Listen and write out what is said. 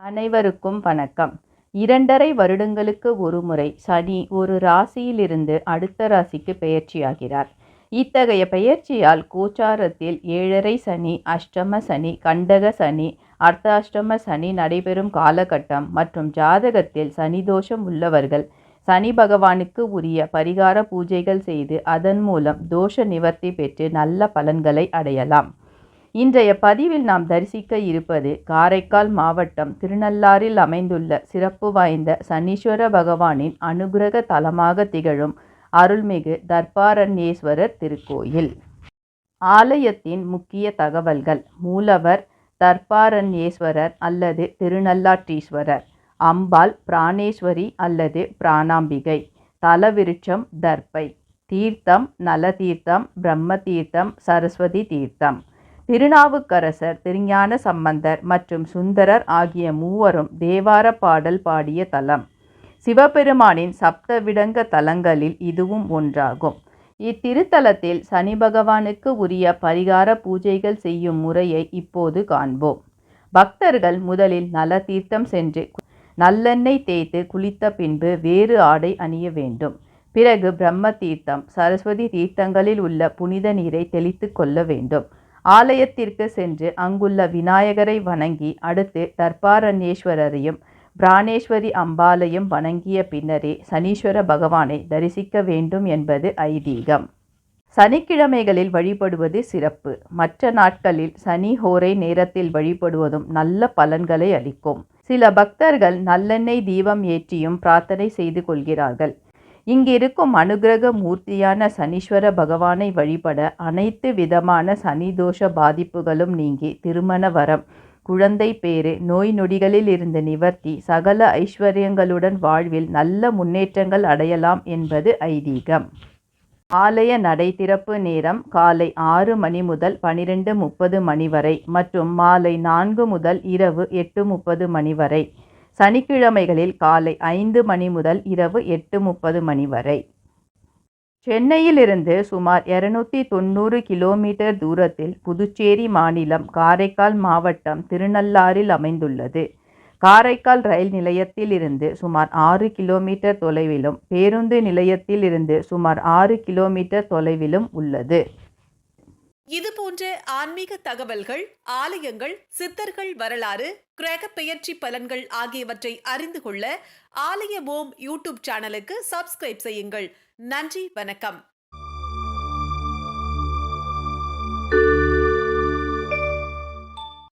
அனைவருக்கும் வணக்கம். 2½ வருடங்களுக்கு ஒருமுறை சனி ஒரு ராசியிலிருந்து அடுத்த ராசிக்கு பெயர்ச்சியாகிறார். இத்தகைய பெயர்ச்சியால் கோச்சாரத்தில் 7½ சனி, அஷ்டம சனி, கண்டக சனி, அர்த்தாஷ்டம சனி நடைபெறும் காலகட்டம் மற்றும் ஜாதகத்தில் சனி தோஷம் உள்ளவர்கள் சனி பகவானுக்கு உரிய பரிகார பூஜைகள் செய்து அதன் மூலம் தோஷ நிவர்த்தி பெற்று நல்ல பலன்களை அடையலாம். இன்றைய பதிவில் நாம் தரிசிக்க இருப்பது காரைக்கால் மாவட்டம் திருநள்ளாறில் அமைந்துள்ள சிறப்பு வாய்ந்த சனீஸ்வர பகவானின் அனுகிரக தலமாக திகழும் அருள்மிகு தர்பாரண்யேஸ்வரர் திருக்கோயில். ஆலயத்தின் முக்கிய தகவல்கள்: மூலவர் தர்பாரண்யேஸ்வரர் அல்லது திருநள்ளாற்றீஸ்வரர், அம்பாள் பிராணேஸ்வரி அல்லது பிராணாம்பிகை, தலவிருட்சம் தர்ப்பை, தீர்த்தம் நலதீர்த்தம், பிரம்ம தீர்த்தம், சரஸ்வதி தீர்த்தம். திருநாவுக்கரசர், திருஞான சம்பந்தர் மற்றும் சுந்தரர் ஆகிய மூவரும் தேவார பாடல் பாடிய தலம். சிவபெருமானின் சப்தவிடங்க தலங்களில் இதுவும் ஒன்றாகும். இத்திருத்தலத்தில் சனி பகவானுக்கு உரிய பரிகார பூஜைகள் செய்யும் முறையை இப்போது காண்போம். பக்தர்கள் முதலில் நல தீர்த்தம் சென்று நல்லெண்ணெய் தேய்த்து குளித்த பின்பு வேறு ஆடை அணிய வேண்டும். பிறகு பிரம்ம தீர்த்தம், சரஸ்வதி தீர்த்தங்களில் உள்ள புனித நீரை தெளித்து கொள்ள வேண்டும். ஆலயத்திற்கு சென்று அங்குள்ள விநாயகரை வணங்கி அடுத்து தர்பாரண்யேஸ்வரரையும் பிராணேஸ்வரி அம்பாளையும் வணங்கிய பின்னரே சனீஸ்வர பகவானை தரிசிக்க வேண்டும் என்பது ஐதீகம். சனிக்கிழமைகளில் வழிபடுவது சிறப்பு. மற்ற நாட்களில் சனி ஹோரை நேரத்தில் வழிபடுவதும் நல்ல பலன்களை அளிக்கும். சில பக்தர்கள் நல்லெண்ணெய் தீபம் ஏற்றியும் பிரார்த்தனை செய்து கொள்கிறார்கள். இங்கிருக்கும் அனுகிரக மூர்த்தியான சனீஸ்வர பகவானை வழிபட அனைத்து விதமான சனி தோஷ பாதிப்புகளும் நீங்கி திருமண வரம், குழந்தை பேறு, நோய் நொடிகளில் இருந்து நிவர்த்தி, சகல ஐஸ்வர்யங்களுடன் வாழ்வில் நல்ல முன்னேற்றங்கள் அடையலாம் என்பது ஐதீகம். ஆலய நடை திறப்பு நேரம் காலை 6 மணி முதல் 12:30 மணி வரை மற்றும் மாலை 4 முதல் இரவு 8:30 மணி வரை. சனிக்கிழமைகளில் காலை 5 மணி முதல் இரவு 8:30 மணி வரை. சென்னையிலிருந்து சுமார் 290 கிலோமீட்டர் தூரத்தில் புதுச்சேரி மாநிலம் காரைக்கால் மாவட்டம் திருநள்ளாறில் அமைந்துள்ளது. காரைக்கால் ரயில் நிலையத்தில் இருந்து சுமார் 6 கிலோமீட்டர் தொலைவிலும் பேருந்து நிலையத்தில் இருந்து சுமார் 6 கிலோமீட்டர் தொலைவிலும் உள்ளது. இது போன்ற ஆன்மீக தகவல்கள், ஆலயங்கள், சித்தர்கள் வரலாறு, கிரக பெயர்ச்சி பலன்கள் ஆகியவற்றை அறிந்து கொள்ள ஆலய ஓம் யூடியூப் சேனலுக்கு சப்ஸ்கிரைப் செய்யுங்கள். நன்றி, வணக்கம்.